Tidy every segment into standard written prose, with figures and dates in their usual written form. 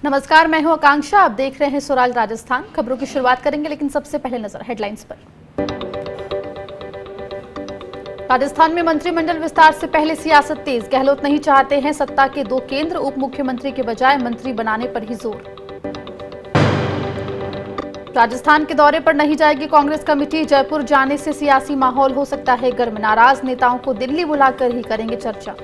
नमस्कार, मैं हूं आकांक्षा। आप देख रहे हैं स्वराज राजस्थान। खबरों की शुरुआत करेंगे, लेकिन सबसे पहले नजर हेडलाइंस पर। राजस्थान में मंत्रिमंडल विस्तार से पहले सियासत तेज। गहलोत नहीं चाहते हैं सत्ता के दो केंद्र, उप मुख्यमंत्री के बजाय मंत्री बनाने पर ही जोर। राजस्थान के दौरे पर नहीं जाएगी कांग्रेस कमेटी। जयपुर जाने से सियासी माहौल हो सकता है गर्म। नाराज नेताओं को दिल्ली बुलाकर ही करेंगे चर्चा।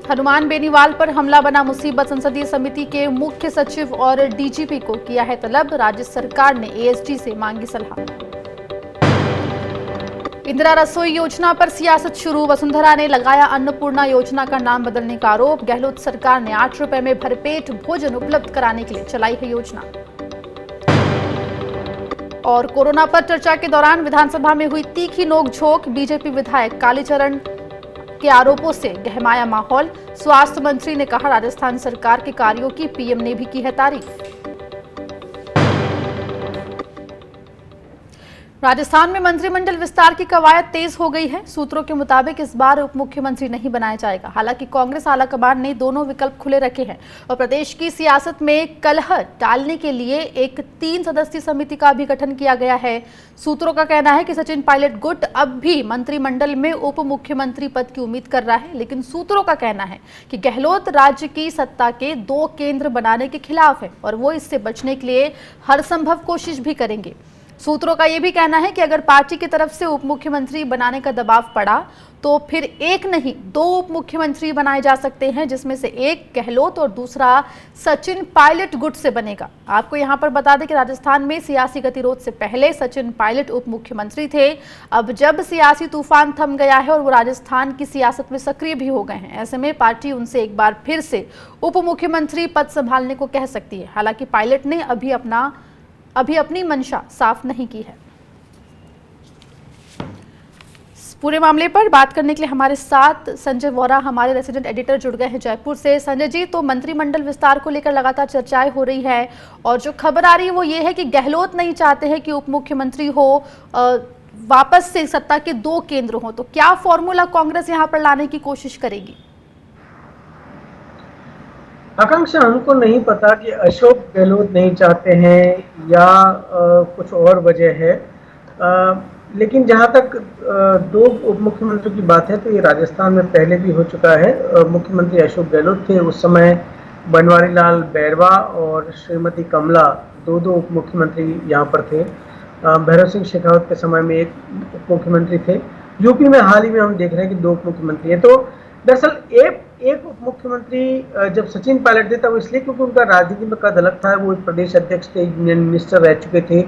हनुमान बेनीवाल पर हमला बना मुसीबत। संसदीय समिति के मुख्य सचिव और डीजीपी को किया है तलब। राज्य सरकार ने एएसजी से मांगी सलाह। इंदिरा रसोई योजना पर सियासत शुरू। वसुंधरा ने लगाया अन्नपूर्णा योजना का नाम बदलने का आरोप। गहलोत सरकार ने 8 रुपए में भरपेट भोजन उपलब्ध कराने के लिए चलाई है योजना। और कोरोना पर चर्चा के दौरान विधानसभा में हुई तीखी नोकझोंक। बीजेपी विधायक कालीचरण के आरोपों से गहमाया माहौल। स्वास्थ्य मंत्री ने कहा राजस्थान सरकार के कार्यों की पीएम ने भी की है तारीफ। राजस्थान में मंत्रिमंडल विस्तार की कवायद तेज हो गई है। सूत्रों के मुताबिक इस बार उप मुख्यमंत्री नहीं बनाया जाएगा। हालांकि कांग्रेस आलाकमान ने दोनों विकल्प खुले रखे हैं और प्रदेश की सियासत में कलह टालने के लिए एक 3 सदस्यीय समिति का भी गठन किया गया है। सूत्रों का कहना है कि सचिन पायलट गुट अब भी मंत्रिमंडल में उप मुख्यमंत्री पद की उम्मीद कर रहा है, लेकिन सूत्रों का कहना है कि गहलोत राज्य की सत्ता के 2 केंद्र बनाने के खिलाफ है और वो इससे बचने के लिए हर संभव कोशिश भी करेंगे। सूत्रों का यह भी कहना है कि अगर पार्टी की तरफ से उप मुख्यमंत्री बनाने का दबाव पड़ा तो फिर एक नहीं 2 उप मुख्यमंत्री बनाए जा सकते हैं, जिसमें से एक गहलोत और दूसरा सचिन पायलट गुट से बनेगा। आपको यहां पर बता दें कि राजस्थान में सियासी गतिरोध से पहले सचिन पायलट उप मुख्यमंत्री थे। अब जब सियासी तूफान थम गया है और वो राजस्थान की सियासत में सक्रिय भी हो गए हैं, ऐसे में पार्टी उनसे एक बार फिर से उप मुख्यमंत्री पद संभालने को कह सकती है। हालांकि पायलट ने अभी अपनी मंशा साफ नहीं की है। पूरे मामले पर बात करने के लिए हमारे साथ संजय वोरा, हमारे रेसिडेंट एडिटर, जुड़ गए हैं जयपुर से। संजय जी, तो मंत्रिमंडल विस्तार को लेकर लगातार चर्चाएं हो रही है और जो खबर आ रही है वो ये है कि गहलोत नहीं चाहते हैं कि उप मुख्यमंत्री हो, वापस से सत्ता के 2 केंद्र हो। तो क्या फॉर्मूला कांग्रेस यहां पर लाने की कोशिश करेगी? आकांक्षा, हमको नहीं पता कि अशोक गहलोत नहीं चाहते हैं या कुछ और वजह है, लेकिन जहां तक 2 उप मुख्यमंत्री की बात है तो ये राजस्थान में पहले भी हो चुका है। मुख्यमंत्री अशोक गहलोत थे, उस समय बनवारी लाल बैरवा और श्रीमती कमला 2 उप मुख्यमंत्री यहाँ पर थे। भैरव सिंह शेखावत के समय में एक उप मुख्यमंत्री थे। यूपी में हाल ही में हम देख रहे हैं कि 2 उप मुख्यमंत्री हैं। तो दरअसल एक उप मुख्यमंत्री जब सचिन पायलट थे तब इसलिए क्योंकि उनका राजनीति में कद अलग था, वो एक प्रदेश अध्यक्ष थे, यूनियन मिनिस्टर रह चुके थे,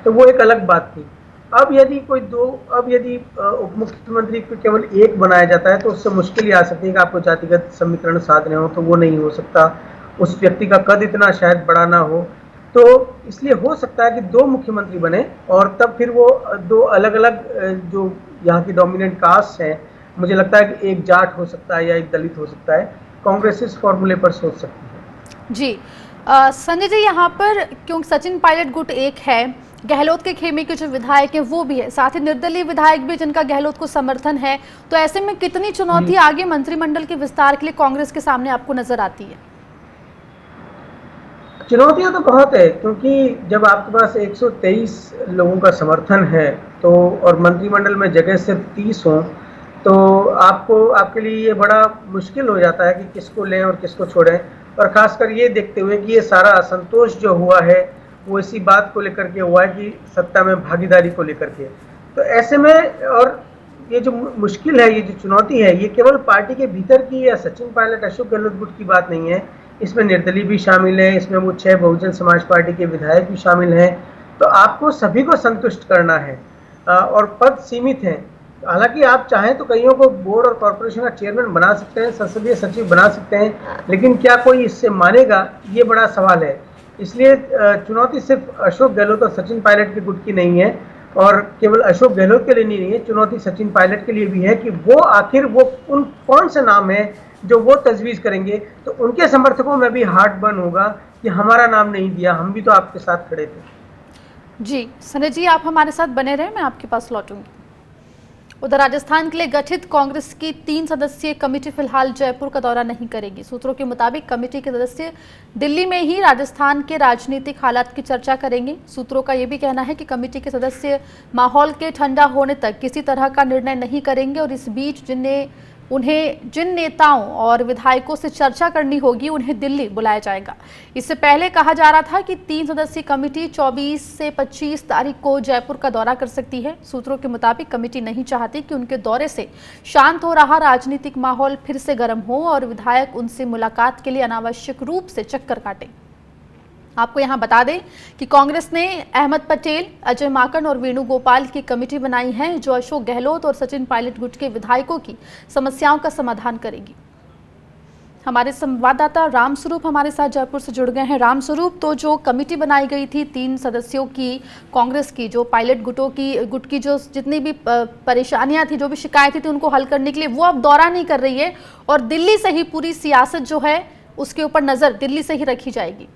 तो वो एक अलग बात थी। अब यदि उप मुख्यमंत्री को केवल एक बनाया जाता है तो उससे मुश्किल ही आ सकती है कि आपको जातिगत समीकरण साधने हो, तो वो नहीं हो सकता। उस व्यक्ति का कद इतना शायद बड़ा ना हो, तो इसलिए हो सकता है कि 2 मुख्यमंत्री बने और तब फिर वो 2 अलग अलग जो यहाँ की डोमिनेंट कास्ट है, मुझे लगता है कि एक जाट हो सकता है या एक दलित हो सकता है। कांग्रेस इस फॉर्मूले पर सोच सकती है। जी संजय जी, यहाँ पर क्योंकि सचिन पायलट गुट एक है, गहलोत के खेमे के जो विधायक हैं वो भी है, साथ ही निर्दलीय विधायक भी जिनका गहलोत को समर्थन है, तो ऐसे में कितनी चुनौती आगे मंत्रिमंडल के विस्तार के लिए कांग्रेस के सामने आपको नजर आती है? चुनौतियां तो बहुत है, क्योंकि जब आपके पास 123 लोगों का समर्थन है तो और मंत्रिमंडल में जगह सिर्फ 30 हो, तो आपके लिए ये बड़ा मुश्किल हो जाता है कि किसको लें और किसको छोड़ें। और खासकर ये देखते हुए कि ये सारा असंतोष जो हुआ है वो इसी बात को लेकर के हुआ है कि सत्ता में भागीदारी को लेकर के। तो ऐसे में और ये जो मुश्किल है, ये जो चुनौती है, ये केवल पार्टी के भीतर की या सचिन पायलट अशोक गहलोत गुट की बात नहीं है। इसमें निर्दलीय भी शामिल है, इसमें वो 6 बहुजन समाज पार्टी के विधायक भी शामिल हैं। तो आपको सभी को संतुष्ट करना है और पद सीमित हैं। हालांकि आप चाहें तो कईयों को बोर्ड और कॉर्पोरेशन का चेयरमैन बना सकते हैं, संसदीय सचिव बना सकते हैं, लेकिन क्या कोई इससे मानेगा, ये बड़ा सवाल है। इसलिए चुनौती सिर्फ अशोक गहलोत और सचिन पायलट के गुट की नहीं है और केवल अशोक गहलोत के लिए नहीं है, चुनौती सचिन पायलट के लिए भी है कि वो आखिर उन कौन से नाम है जो वो तजवीज़ करेंगे। तो उनके समर्थकों में भी हार्ट बर्न होगा कि हमारा नाम नहीं दिया, हम भी तो आपके साथ खड़े थे। जी संजय जी, आप हमारे साथ बने रहे, मैं आपके पास लौटूंगी। उधर राजस्थान के लिए गठित कांग्रेस की 3 सदस्यीय कमेटी फिलहाल जयपुर का दौरा नहीं करेगी। सूत्रों के मुताबिक कमेटी के सदस्य दिल्ली में ही राजस्थान के राजनीतिक हालात की चर्चा करेंगे। सूत्रों का यह भी कहना है कि कमेटी के सदस्य माहौल के ठंडा होने तक किसी तरह का निर्णय नहीं करेंगे और इस बीच उन्हें जिन नेताओं और विधायकों से चर्चा करनी होगी उन्हें दिल्ली बुलाया जाएगा। इससे पहले कहा जा रहा था कि 3 सदस्यीय कमेटी 24 से 25 तारीख को जयपुर का दौरा कर सकती है। सूत्रों के मुताबिक कमेटी नहीं चाहती कि उनके दौरे से शांत हो रहा राजनीतिक माहौल फिर से गर्म हो और विधायक उनसे मुलाकात के लिए अनावश्यक रूप से चक्कर काटें। आपको यहां बता दें कि कांग्रेस ने अहमद पटेल, अजय माकन और वेणुगोपाल की कमेटी बनाई है जो अशोक गहलोत और सचिन पायलट गुट के विधायकों की समस्याओं का समाधान करेगी। हमारे संवाददाता रामस्वरूप हमारे साथ जयपुर से जुड़ गए हैं। रामस्वरूप, तो जो कमेटी बनाई गई थी 3 सदस्यों की कांग्रेस की, जो पायलट गुट की जो जितनी भी परेशानियां थी, जो भी शिकायतें थी, उनको हल करने के लिए वो अब दौरा नहीं कर रही है और दिल्ली से ही पूरी सियासत जो है उसके ऊपर नजर दिल्ली से ही रखी जाएगी।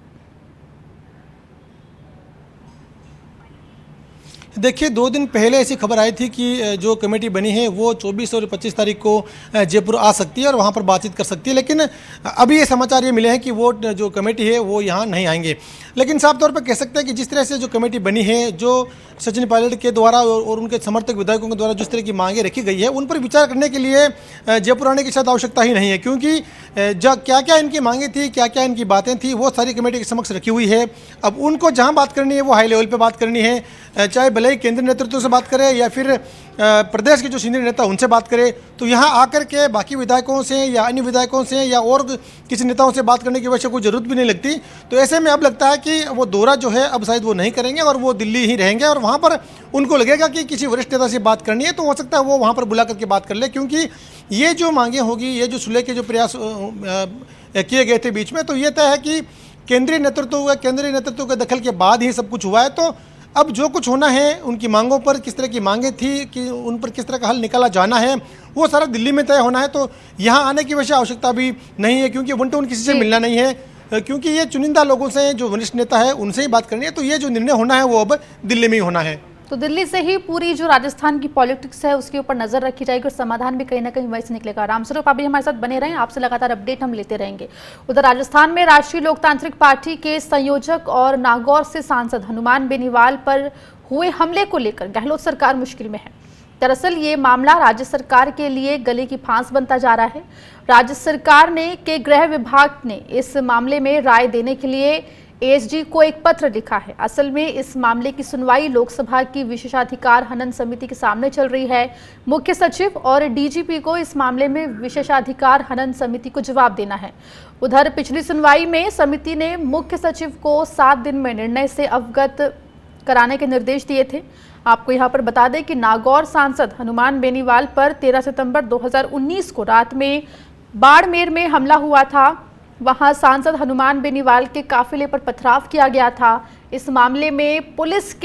देखिए, 2 दिन पहले ऐसी खबर आई थी कि जो कमेटी बनी है वो 24 और 25 तारीख को जयपुर आ सकती है और वहाँ पर बातचीत कर सकती है, लेकिन अभी ये समाचार ये मिले हैं कि वो जो कमेटी है वो यहाँ नहीं आएंगे। लेकिन साफ तौर पर कह सकते हैं कि जिस तरह से जो कमेटी बनी है, जो सचिन पायलट के द्वारा और उनके समर्थक विधायकों के द्वारा जिस तरह की मांगें रखी गई है, उन पर विचार करने के लिए जयपुर आने की शायद आवश्यकता ही नहीं है, क्योंकि क्या क्या इनकी मांगें थी, क्या क्या इनकी बातें थी, वो सारी कमेटी के समक्ष रखी हुई है। अब उनको जहाँ बात करनी है वो हाई लेवल पर बात करनी है, चाहे भले ही केंद्रीय नेतृत्व से बात करें या फिर प्रदेश के जो सीनियर नेता उनसे बात करें, तो यहाँ आकर के बाकी विधायकों से या अन्य विधायकों से या और किसी नेताओं से बात करने की वजह से कोई ज़रूरत भी नहीं लगती। तो ऐसे में अब लगता है कि वो दौरा जो है अब शायद वो नहीं करेंगे और वो दिल्ली ही रहेंगे और वहाँ पर उनको लगेगा कि किसी वरिष्ठ नेता से बात करनी है तो हो सकता है वो वहाँ पर बुला करके बात कर ले, क्योंकि ये जो मांगें होगी, ये जो सुलह के जो प्रयास किए गए थे बीच में, तो ये तय है कि केंद्रीय नेतृत्व के दखल के बाद ही सब कुछ हुआ है। तो अब जो कुछ होना है, उनकी मांगों पर किस तरह की मांगें थी कि उन पर किस तरह का हल निकाला जाना है, वो सारा दिल्ली में तय होना है। तो यहाँ आने की वैसे आवश्यकता भी नहीं है, क्योंकि वन टू वन किसी से मिलना नहीं है, क्योंकि ये चुनिंदा लोगों से, जो वरिष्ठ नेता है उनसे ही बात करनी है। तो ये जो निर्णय होना है वो अब दिल्ली में ही होना है। तो दिल्ली से ही पूरी जो राजस्थान की पॉलिटिक्स है उसके ऊपर नजर रखी जाएगी और समाधान भी कहीं ना कहीं वहीं से निकलेगा। रामस्वरूप, आप भी हमारे साथ बने रहें, आपसे लगातार अपडेट हम लेते रहेंगे। उधर राजस्थान में राष्ट्रीय लोकतांत्रिक पार्टी के संयोजक और नागौर से सांसद हनुमान बेनीवाल पर हुए हमले को लेकर गहलोत सरकार मुश्किल में है। दरअसल ये मामला राज्य सरकार के लिए गले की फांस बनता जा रहा है। राज्य सरकार के गृह विभाग ने इस मामले में राय देने के लिए एएसजी को एक पत्र लिखा है। असल में इस मामले की सुनवाई लोकसभा की विशेषाधिकार हनन समिति के सामने चल रही है। मुख्य सचिव और डीजीपी को इस मामले में विशेषाधिकार हनन समिति को जवाब देना है। उधर पिछली सुनवाई में समिति ने मुख्य सचिव को 7 दिन में निर्णय से अवगत कराने के निर्देश दिए थे। आपको यहां पर बता दें कि नागौर सांसद हनुमान बेनीवाल पर 13 सितंबर 2019 को रात में बाड़मेर में हमला हुआ था। वहां सांसद हनुमान बेनीवाल के काफिले पर पथराव किया गया था। इस मामले में पुलिस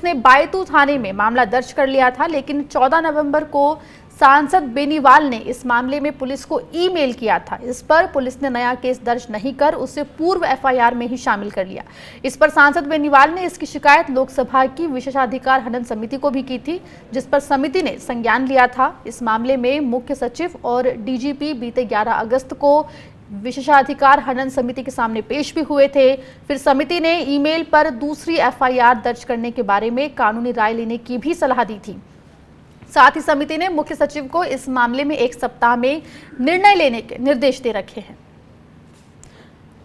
ने बायतू थाने में मामला दर्ज कर लिया था, लेकिन 14 नवंबर को सांसद बेनीवाल ने इस मामले में पुलिस को ईमेल किया था। इस पर पुलिस ने नया केस दर्ज नहीं कर उसे पूर्व एफआईआर में ही शामिल कर लिया। इस पर सांसद बेनीवाल ने इसकी शिकायत लोकसभा की विशेषाधिकार हनन समिति को भी की थी, जिस पर समिति ने संज्ञान लिया था। इस मामले में मुख्य सचिव और डीजीपी बीते 11 अगस्त को विशेषाधिकार हनन समिति के सामने पेश भी हुए थे। फिर समिति ने ईमेल पर दूसरी एफआईआर दर्ज करने के बारे में कानूनी राय लेने की भी सलाह दी थी। साथ ही समिति ने मुख्य सचिव को इस मामले में 1 सप्ताह में निर्णय लेने के निर्देश दे रखे हैं।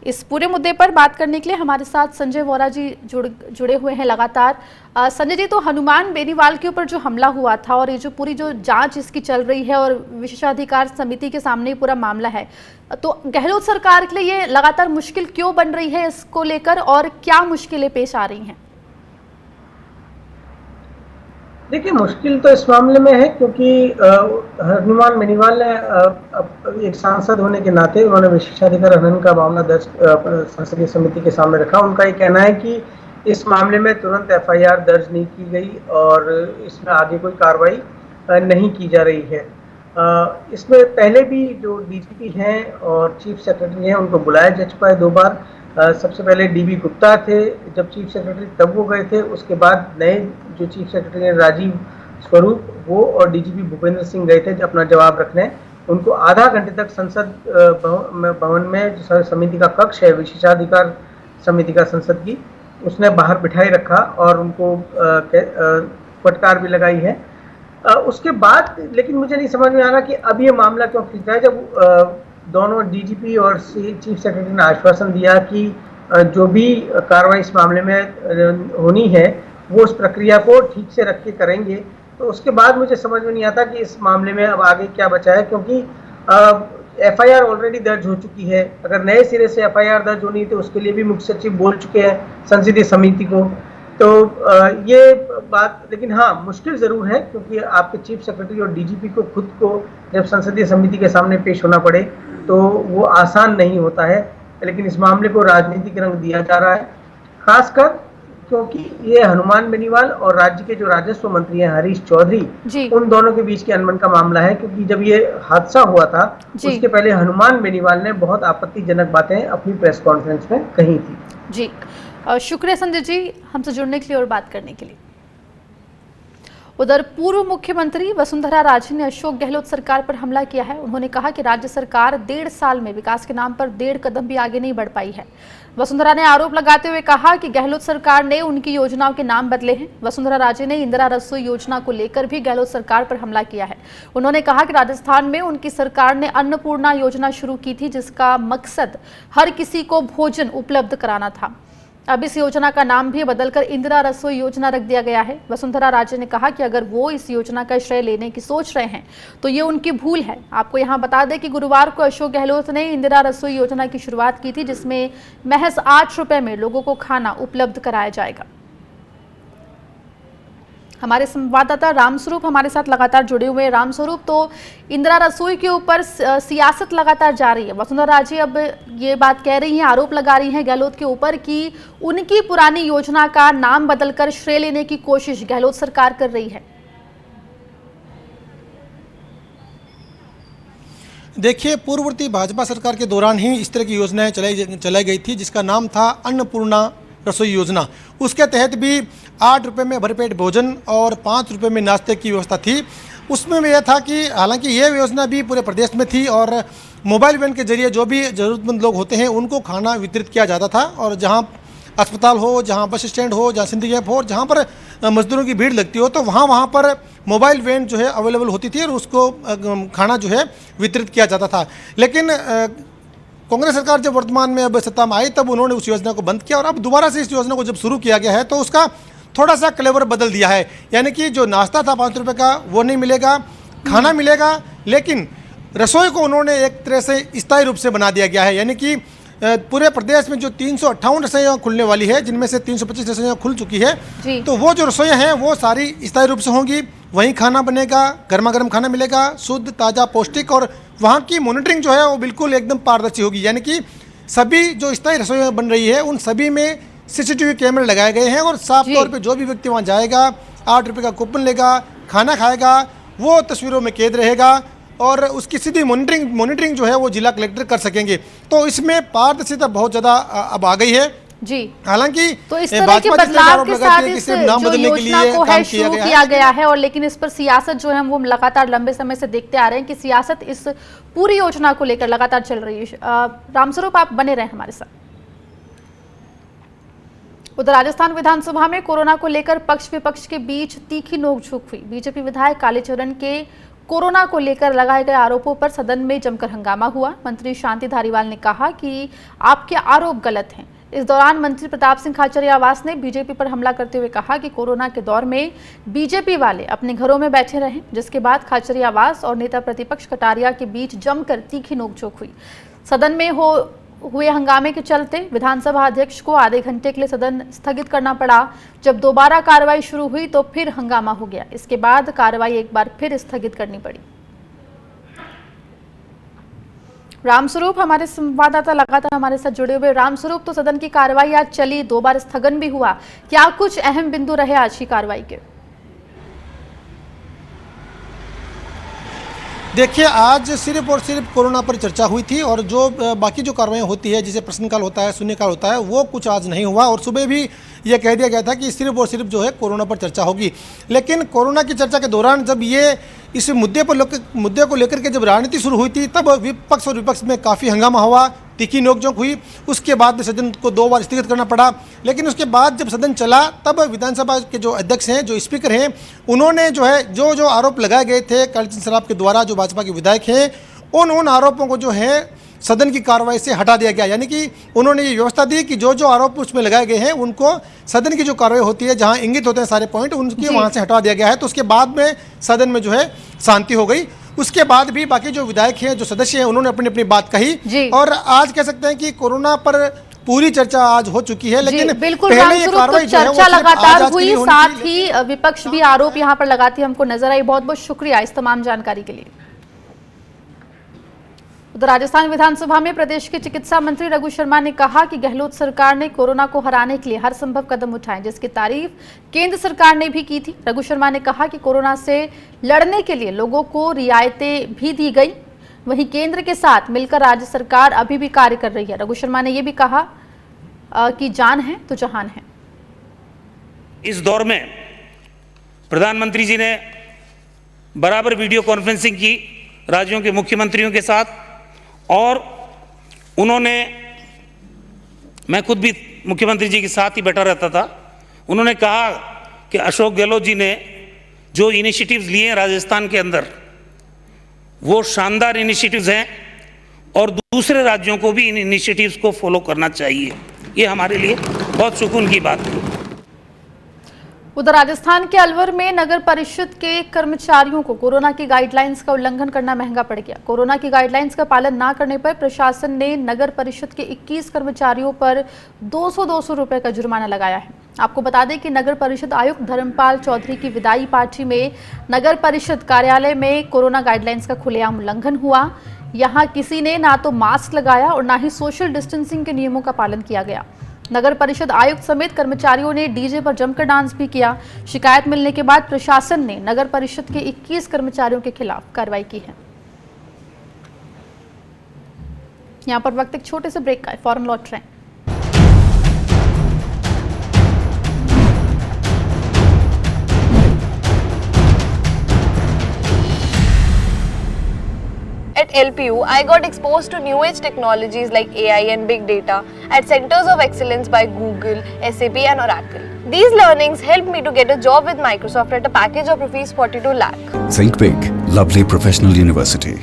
इस पूरे मुद्दे पर बात करने के लिए हमारे साथ संजय वोरा जी जुड़े हुए हैं लगातार। संजय जी, तो हनुमान बेनीवाल के ऊपर जो हमला हुआ था और ये जो पूरी जो जांच इसकी चल रही है और विशेषाधिकार समिति के सामने पूरा मामला है, तो गहलोत सरकार के लिए ये लगातार मुश्किल क्यों बन रही है इसको लेकर और क्या मुश्किलें पेश आ रही हैं? देखिए, मुश्किल तो इस मामले में है क्योंकि हनुमान बेनीवाल ने एक सांसद होने के नाते उन्होंने विशेषाधिकार हनन का मामला दर्ज संसदीय समिति के सामने रखा। उनका ये कहना है कि इस मामले में तुरंत एफआईआर दर्ज नहीं की गई और इसमें आगे कोई कार्रवाई नहीं की जा रही है। इसमें पहले भी जो डीजीपी हैं और चीफ सेक्रेटरी हैं उनको बुलाया जा चुका है 2 बार। सबसे पहले डीबी गुप्ता थे जब चीफ सेक्रेटरी, तब वो गए थे। उसके बाद नए जो चीफ सेक्रेटरी हैं राजीव स्वरूप वो और डीजीपी भूपेंद्र सिंह गए थे अपना जवाब रखने। उनको आधा घंटे तक संसद भवन में जो समिति का कक्ष है, विशेषाधिकार समिति का संसद की, उसने बाहर बिठाए रखा और उनको फटकार भी लगाई है। उसके बाद लेकिन मुझे नहीं समझ में आ रहा कि अब ये मामला क्यों खींच रहा है, जब दोनों डीजीपी और चीफ सेक्रेटरी ने आश्वासन दिया कि जो भी कार्रवाई इस मामले में होनी है वो उस प्रक्रिया को ठीक से रख के करेंगे। तो उसके बाद मुझे समझ में नहीं आता कि इस मामले में अब आगे क्या बचा है, क्योंकि एफआईआर ऑलरेडी दर्ज हो चुकी है। अगर नए सिरे से एफआईआर दर्ज होनी तो उसके लिए भी मुख्य सचिव बोल चुके हैं संसदीय समिति को। तो ये बात, लेकिन हाँ मुश्किल ज़रूर है, क्योंकि आपके चीफ सेक्रेटरी और डीजीपी को खुद को जब संसदीय समिति के सामने पेश होना पड़े तो वो आसान नहीं होता है। लेकिन इस मामले को राजनीतिक रंग दिया जा रहा है, खासकर क्योंकि ये हनुमान बेनीवाल और राज्य के जो राजस्व मंत्री हैं हरीश चौधरी, उन दोनों के बीच के अनबन का मामला है। क्योंकि जब ये हादसा हुआ था उसके पहले हनुमान बेनीवाल ने बहुत आपत्तिजनक बातें अपनी प्रेस कॉन्फ्रेंस में कही थी। जी, शुक्रिया संजय जी हमसे जुड़ने के लिए और बात करने के लिए। उधर पूर्व मुख्यमंत्री वसुंधरा राजे ने अशोक गहलोत सरकार पर हमला किया है। उन्होंने कहा कि राज्य सरकार 1.5 साल में विकास के नाम पर 1.5 कदम भी आगे नहीं बढ़ पाई है। वसुंधरा ने आरोप लगाते हुए कहा कि गहलोत सरकार ने उनकी योजनाओं के नाम बदले हैं। वसुंधरा राजे ने इंदिरा रसोई योजना को लेकर भी गहलोत सरकार पर हमला किया है। उन्होंने कहा कि राजस्थान में उनकी सरकार ने अन्नपूर्णा योजना शुरू की थी, जिसका मकसद हर किसी को भोजन उपलब्ध कराना था। अब इस योजना का नाम भी बदलकर इंदिरा रसोई योजना रख दिया गया है। वसुंधरा राजे ने कहा कि अगर वो इस योजना का श्रेय लेने की सोच रहे हैं तो ये उनकी भूल है। आपको यहाँ बता दें कि गुरुवार को अशोक गहलोत ने इंदिरा रसोई योजना की शुरुआत की थी, जिसमें महज 8 रुपए में लोगों को खाना उपलब्ध कराया जाएगा। हमारे संवाददाता रामस्वरूप हमारे साथ लगातार जुड़े हुए हैं। रामस्वरूप, तो इंदिरा रसोई के ऊपर सियासत लगातार जारी है। वसुंधरा राजे अब ये बात कह रही हैं, आरोप लगा रही हैं गहलोत के ऊपर कि उनकी पुरानी योजना का नाम बदलकर श्रेय लेने की कोशिश गहलोत सरकार कर रही है। देखिए, पूर्ववर्ती भाजपा सरकार के दौरान ही इस तरह की योजनाएं चलाई गई थी, जिसका नाम था अन्नपूर्णा रसोई योजना। उसके तहत भी 8 रुपये में भरपेट भोजन और 5 रुपये में नाश्ते की व्यवस्था थी। उसमें यह था कि हालांकि यह योजना भी पूरे प्रदेश में थी और मोबाइल वैन के जरिए जो भी ज़रूरतमंद लोग होते हैं उनको खाना वितरित किया जाता था। और जहां अस्पताल हो, जहां बस स्टैंड हो, जहां सिंधी कैंप हो, जहां पर मजदूरों की भीड़ लगती हो, तो वहाँ पर मोबाइल वैन जो है अवेलेबल होती थी और उसको खाना जो है वितरित किया जाता था। लेकिन कांग्रेस सरकार जब वर्तमान में अब सत्ता में आई तब उन्होंने उस योजना को बंद किया और अब दोबारा से इस योजना को जब शुरू किया गया है तो उसका थोड़ा सा क्लेवर बदल दिया है। यानी कि जो नाश्ता था 5 रुपये का वो नहीं मिलेगा, खाना मिलेगा, लेकिन रसोई को उन्होंने एक तरह से स्थायी रूप से बना दिया गया है। यानी कि पूरे प्रदेश में जो 358 रसोइयाँ खुलने वाली है, जिनमें से 325 रसोइयाँ खुल चुकी है, तो वो जो रसोइयाँ हैं वो सारी स्थायी रूप से होंगी। वहीं खाना बनेगा, गर्मा गर्म खाना मिलेगा, शुद्ध ताज़ा पौष्टिक, और वहाँ की मॉनिटरिंग जो है वो बिल्कुल एकदम पारदर्शी होगी। यानी कि सभी जो स्थायी रसोइयाँ बन रही है उन सभी में CCTV कैमरे लगाए गए हैं और साफ तौर पे जो भी व्यक्ति वहाँ जाएगा 8 रुपये का कूपन लेगा, खाना खाएगा, वो तस्वीरों में कैद रहेगा और उसकी सीधी मॉनिटरिंग जो है वो जिला कलेक्टर कर सकेंगे। तो इसमें पारदर्शिता बहुत ज़्यादा अब आ गई है जी। हालांकि तो इस तरह के बदलाव के साथ इस जो योजना को है शुरू किया गया है, और लेकिन इस पर सियासत जो है वो लगातार लंबे समय से देखते आ रहे हैं कि सियासत इस पूरी योजना को लेकर लगातार चल रही है। रामस्वरूप, आप बने रहे हमारे साथ। उधर राजस्थान विधानसभा में कोरोना को लेकर पक्ष विपक्ष के बीच तीखी नोकझोंक हुई। बीजेपी विधायक कालीचरण के कोरोना को लेकर लगाए गए आरोपों पर सदन में जमकर हंगामा हुआ। मंत्री शांति धारीवाल ने कहा कि आपके आरोप गलत हैं। इस दौरान मंत्री प्रताप सिंह खाचरियावास ने बीजेपी पर हमला करते हुए कहा कि कोरोना के दौर में बीजेपी वाले अपने घरों में बैठे रहें, जिसके बाद खाचरियावास और नेता प्रतिपक्ष कटारिया के बीच जमकर तीखी नोकझोंक हुई। सदन में हुए हंगामे के चलते विधानसभा अध्यक्ष को आधे घंटे के लिए सदन स्थगित करना पड़ा। जब दोबारा कार्रवाई शुरू हुई तो फिर हंगामा हो गया। इसके बाद कार्रवाई एक बार फिर स्थगित करनी पड़ी। रामस्वरूप, हमारे संवाददाता लगातार हमारे साथ जुड़े हुए। रामस्वरूप, तो सदन की कार्रवाई आज चली, 2 बार स्थगन भी हुआ, क्या कुछ अहम बिंदु रहे आज की कार्रवाई के? देखिए, आज सिर्फ और सिर्फ कोरोना पर चर्चा हुई थी और जो बाकी जो कार्रवाई होती है, जिसे प्रश्नकाल होता है, शून्यकाल होता है, वो कुछ आज नहीं हुआ। और सुबह भी ये कह दिया गया था कि सिर्फ और सिर्फ जो है कोरोना पर चर्चा होगी। लेकिन कोरोना की चर्चा के दौरान जब ये इस मुद्दे को लेकर के जब राजनीति शुरू हुई थी, तब विपक्ष और विपक्ष में काफ़ी हंगामा हुआ, तीखी नोकझोंक हुई। उसके बाद में सदन को 2 बार स्थगित करना पड़ा। लेकिन उसके बाद जब सदन चला, तब विधानसभा के जो अध्यक्ष हैं, जो स्पीकर हैं, उन्होंने जो है जो आरोप लगाए गए थे कालीचंद सराफ के द्वारा, जो भाजपा के विधायक हैं, उन आरोपों को जो है सदन की कार्रवाई से हटा दिया गया। यानी कि उन्होंने ये व्यवस्था दी कि जो आरोप उसमें लगाए गए हैं, उनको सदन की जो कार्रवाई होती है, जहां इंगित होते हैं सारे पॉइंट, उनकी वहां से हटा दिया गया है। तो उसके बाद में सदन में जो है शांति हो गई। उसके बाद भी बाकी जो विधायक हैं, जो सदस्य हैं, उन्होंने अपनी अपनी बात कही। और आज कह सकते हैं कि कोरोना पर पूरी चर्चा आज हो चुकी है। लेकिन बिल्कुल पहले ये कार्रवाई जो है वो चर्चा लगातार हुई, साथ थी। ही विपक्ष भी आरोप यहाँ पर लगाती हमको नजर आई। बहुत बहुत शुक्रिया इस तमाम जानकारी के लिए। उधर राजस्थान विधानसभा में प्रदेश के चिकित्सा मंत्री रघु शर्मा ने कहा कि गहलोत सरकार ने कोरोना को हराने के लिए हर संभव कदम उठाए, जिसकी तारीफ केंद्र सरकार ने भी की थी। रघु शर्मा ने कहा कि कोरोना से लड़ने के लिए लोगों को रियायतें भी दी गई, वहीं केंद्र के साथ मिलकर राज्य सरकार अभी भी कार्य कर रही है। रघु शर्मा ने यह भी कहा कि जान है तो जहान है। इस दौर में प्रधानमंत्री जी ने बराबर वीडियो कॉन्फ्रेंसिंग की राज्यों के मुख्यमंत्रियों के साथ, और उन्होंने, मैं खुद भी मुख्यमंत्री जी के साथ ही बैठा रहता था, उन्होंने कहा कि अशोक गहलोत जी ने जो इनिशिएटिव्स लिए हैं राजस्थान के अंदर, वो शानदार इनिशिएटिव्स हैं और दूसरे राज्यों को भी इन इनिशिएटिव्स को फॉलो करना चाहिए। ये हमारे लिए बहुत सुकून की बात है। उधर राजस्थान के अलवर में नगर परिषद के कर्मचारियों को कोरोना की गाइडलाइंस का उल्लंघन करना महंगा पड़ गया। कोरोना की गाइडलाइंस का पालन न करने पर प्रशासन ने नगर परिषद के 21 कर्मचारियों पर 200 रुपए का जुर्माना लगाया है। आपको बता दें कि नगर परिषद आयुक्त धर्मपाल चौधरी की विदाई पार्टी में नगर परिषद कार्यालय में कोरोना गाइडलाइंस का खुलेआम उल्लंघन हुआ। यहाँ किसी ने ना तो मास्क लगाया और ना ही सोशल डिस्टेंसिंग के नियमों का पालन किया गया। नगर परिषद आयुक्त समेत कर्मचारियों ने डीजे पर जमकर डांस भी किया। शिकायत मिलने के बाद प्रशासन ने नगर परिषद के 21 कर्मचारियों के खिलाफ कार्रवाई की है। यहां पर वक्त एक छोटे से ब्रेक का है, फौरन लौट रहे हैं। At LPU, I got exposed to new age technologies like AI and big data at Centers of Excellence by Google, SAP and Oracle. These learnings helped me to get a job with Microsoft at a package of rupees 42 lakh. Think big, lovely professional university.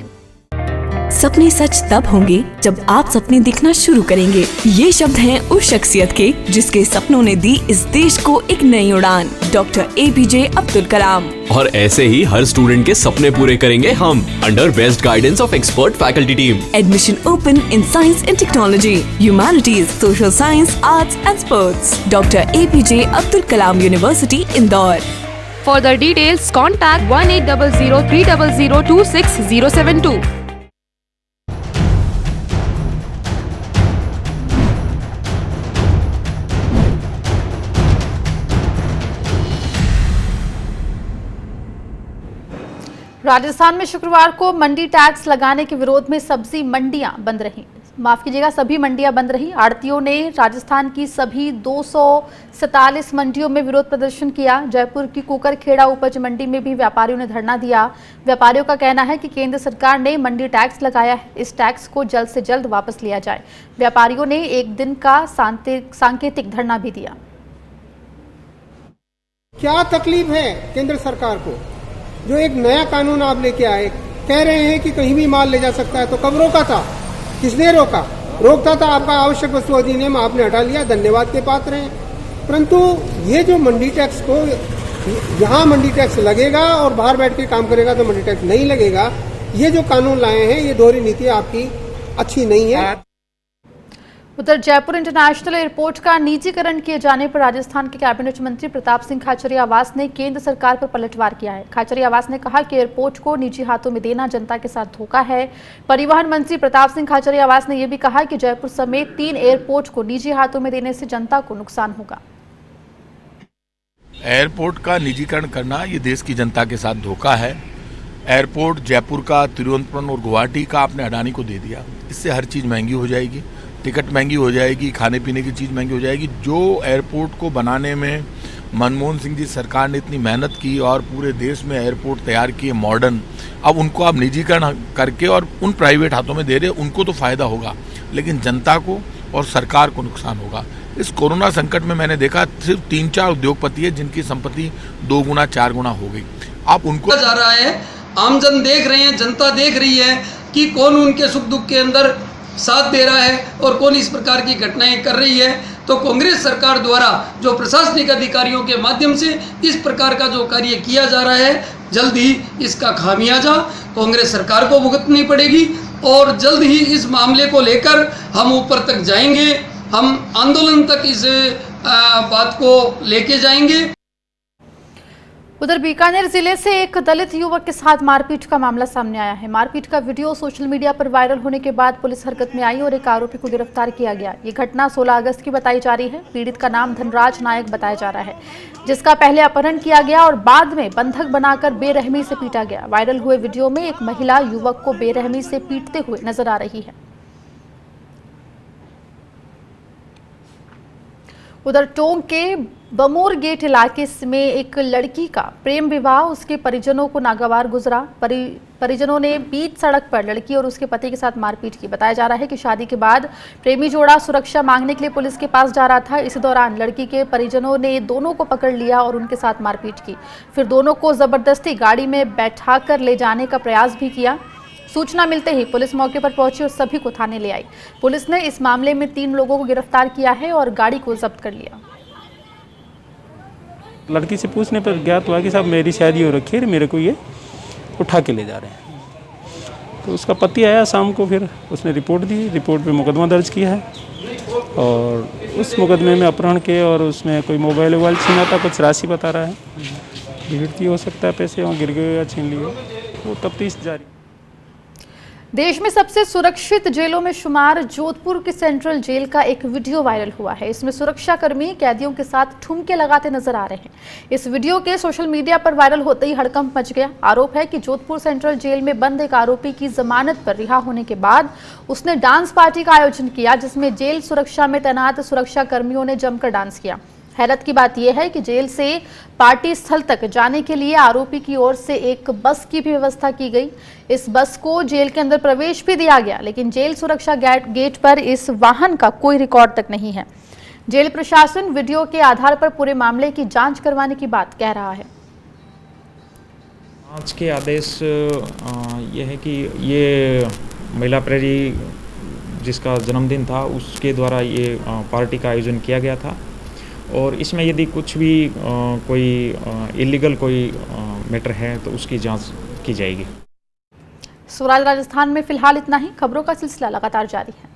सपने सच तब होंगे जब आप सपने दिखना शुरू करेंगे। ये शब्द हैं उस शख्सियत के जिसके सपनों ने दी इस देश को एक नई उड़ान, डॉक्टर APJ अब्दुल कलाम। और ऐसे ही हर स्टूडेंट के सपने पूरे करेंगे हम, under best guidance of expert faculty team. Admission open in science and technology, humanities, social science, arts and sports. Doctor APJ Abdul Kalam university, Indore. For the details, contact 1800-300-26072. Rajasthan में शुक्रवार को मंडी टैक्स लगाने के विरोध में सब्जी मंडियां बंद रहीं। माफ कीजिएगा, सभी मंडियां बंद रही। आड़तियों ने राजस्थान की सभी 247 मंडियों में विरोध प्रदर्शन किया। जयपुर की कुकरखेड़ा उपज मंडी में भी व्यापारियों ने धरना दिया। व्यापारियों का कहना है कि केंद्र सरकार ने मंडी टैक्स लगाया है, इस टैक्स को जल्द से जल्द वापस लिया जाए। व्यापारियों ने एक दिन का सांकेतिक धरना भी दिया। क्या तकलीफ है केंद्र सरकार को, जो एक नया कानून आप लेके आए, कह रहे हैं कि कहीं भी माल ले जा सकता है, तो कब रोका था? किसने रोकता था? आपका आवश्यक वस्तु अधिनियम आपने हटा लिया, धन्यवाद के पात्र हैं। परंतु ये जो मंडी टैक्स को, यहाँ मंडी टैक्स लगेगा और बाहर बैठ के काम करेगा तो मंडी टैक्स नहीं लगेगा, ये जो कानून लाए हैं, ये दोहरी नीति आपकी अच्छी नहीं है। उधर जयपुर इंटरनेशनल एयरपोर्ट का निजीकरण किए जाने पर राजस्थान के कैबिनेट मंत्री प्रताप सिंह खाचरियावास ने केंद्र सरकार पर पलटवार किया है। खाचरियावास ने कहा कि एयरपोर्ट को निजी हाथों में देना जनता के साथ धोखा है। परिवहन मंत्री प्रताप सिंह खाचरियावास ने यह भी कहा कि जयपुर समेत 3 एयरपोर्ट को निजी हाथों में देने से जनता को नुकसान होगा। एयरपोर्ट का निजीकरण करना ये देश की जनता के साथ धोखा है। एयरपोर्ट जयपुर का, तिरुवनंतपुरम और गुवाहाटी का आपने अडानी को दे दिया। इससे हर चीज़ महंगी हो जाएगी, टिकट महंगी हो जाएगी, खाने पीने की चीज़ महंगी हो जाएगी। जो एयरपोर्ट को बनाने में मनमोहन सिंह जी सरकार ने इतनी मेहनत की और पूरे देश में एयरपोर्ट तैयार किए मॉडर्न, अब उनको आप निजीकरण करके और उन प्राइवेट हाथों में दे रहे, उनको तो फ़ायदा होगा लेकिन जनता को और सरकार को नुकसान होगा। इस कोरोना संकट में मैंने देखा सिर्फ 3-4 उद्योगपति है जिनकी संपत्ति 2 गुना 4 गुना हो गई। आप उनको जा रहा है, आमजन देख रहे हैं, जनता देख रही है कि कौन उनके सुख दुख के अंदर साथ दे रहा है और कौन इस प्रकार की घटनाएं कर रही है। तो कांग्रेस सरकार द्वारा जो प्रशासनिक अधिकारियों के माध्यम से इस प्रकार का जो कार्य किया जा रहा है, जल्द ही इसका खामियाजा कांग्रेस सरकार को भुगतनी पड़ेगी और जल्द ही इस मामले को लेकर हम ऊपर तक जाएंगे, हम आंदोलन तक इस बात को लेके जाएंगे। उधर बीकानेर जिले से एक दलित युवक के साथ मारपीट का मामला सामने आया है। मारपीट का वीडियो सोशल मीडिया पर वायरल होने के बाद पुलिस हरकत में आई और एक आरोपी को गिरफ्तार किया गया। ये घटना 16 अगस्त की बताई जा रही है। पीड़ित का नाम धनराज नायक बताया जा रहा है, जिसका पहले अपहरण किया गया और बाद में बंधक बनाकर बेरहमी से पीटा गया। वायरल हुए वीडियो में एक महिला युवक को बेरहमी से पीटते हुए नजर आ रही है। उधर टोंक के बमोर गेट इलाके में एक लड़की का प्रेम विवाह उसके परिजनों को नागवार गुजरा। परिजनों ने बीच सड़क पर लड़की और उसके पति के साथ मारपीट की। बताया जा रहा है कि शादी के बाद प्रेमी जोड़ा सुरक्षा मांगने के लिए पुलिस के पास जा रहा था। इस दौरान लड़की के परिजनों ने दोनों को पकड़ लिया और उनके साथ मारपीट की। फिर दोनों को जबरदस्ती गाड़ी में बैठाकर ले जाने का प्रयास भी किया। सूचना मिलते ही पुलिस मौके पर पहुंची और सभी को थाने ले आई। पुलिस ने इस मामले में 3 लोगों को गिरफ्तार किया है और गाड़ी को जब्त कर लिया। लड़की से पूछने पर ज्ञात हुआ कि साहब मेरी शादी हो रखी है, मेरे को ये उठा के ले जा रहे हैं। तो उसका पति आया शाम को, फिर उसने रिपोर्ट दी। रिपोर्ट पे मुकदमा दर्ज किया है और उस मुकदमे में अपहरण के और उसमें कोई मोबाइल वोबाइल छीना था, कुछ राशि बता रहा है, गिरती हो सकता है, पैसे वहाँ गिर गए या छीन लिए, वो तफ्तीश जारी। देश में सबसे सुरक्षित जेलों में शुमार जोधपुर की सेंट्रल जेल का एक वीडियो वायरल हुआ है। इसमें सुरक्षाकर्मी कैदियों के साथ ठुमके लगाते नजर आ रहे हैं। इस वीडियो के सोशल मीडिया पर वायरल होते ही हड़कंप मच गया। आरोप है कि जोधपुर सेंट्रल जेल में बंद एक आरोपी की जमानत पर रिहा होने के बाद उसने डांस पार्टी का आयोजन किया, जिसमें जेल सुरक्षा में तैनात सुरक्षा कर्मियों ने जमकर डांस किया। हैरत की बात यह है कि जेल से पार्टी स्थल तक जाने के लिए आरोपी की ओर से एक बस की भी व्यवस्था की गई। इस बस को जेल के अंदर प्रवेश भी दिया गया, लेकिन जेल सुरक्षा गेट पर इस वाहन का कोई रिकॉर्ड तक नहीं है। जेल प्रशासन वीडियो के आधार पर पूरे मामले की जांच करवाने की बात कह रहा है। आज के आदेश ये है कि ये महिला प्रेरी जिसका जन्मदिन था उसके द्वारा ये पार्टी का आयोजन किया गया था और इसमें यदि कुछ भी कोई इलीगल कोई मैटर है तो उसकी जांच की जाएगी। स्वराज राजस्थान में फिलहाल इतना ही। खबरों का सिलसिला लगातार जारी है।